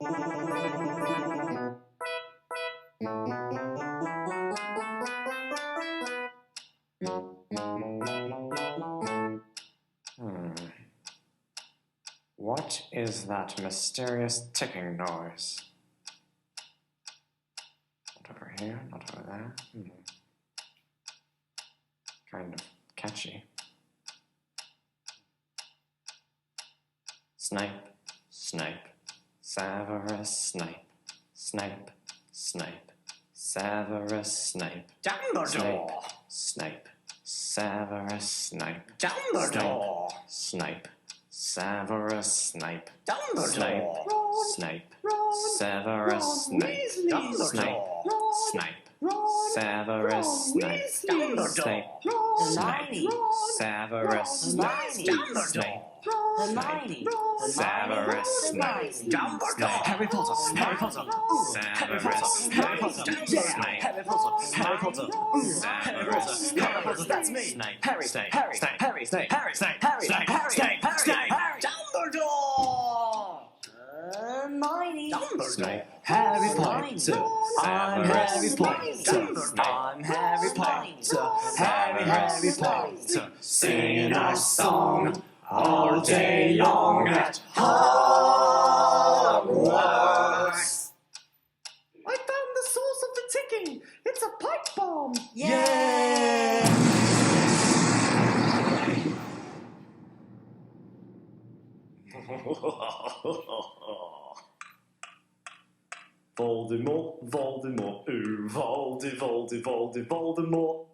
What is that mysterious ticking noise? Not over here, not over there. Kind of catchy. Snape, Snape, Severus Snape, Snape, Snape, Severus Snape, Dumbledore! Snape, Severus Snape, Dumbledore! Snape, Severus Snape, Dumbledore! Snape, Severus Snape, Snape, Snape, Severus Snape, Snape, Hermione! Severus Snape, Dumbledore! Hermione! Severus Snape, Dumbledore! Harry Potter! Harry Potter! Harry Potter! Harry Potter! Yeah! Harry Potter! Harry Potter! Harry Potter! Harry Potter! That's me! Harry! Harry! Harry! Harry! Snape! Harry! Snape! Harry! Snape! Harry! Snape! Harry! Dumbledore! Hermione! Snape, Harry Potter! I'm Harry Potter! I'm Harry Potter! Harry Potter! Singing our song all day long at Hogwarts! I found the source of the ticking! It's a pipe bomb! Yeah! Voldemort, Voldemort, ooh, Voldemort.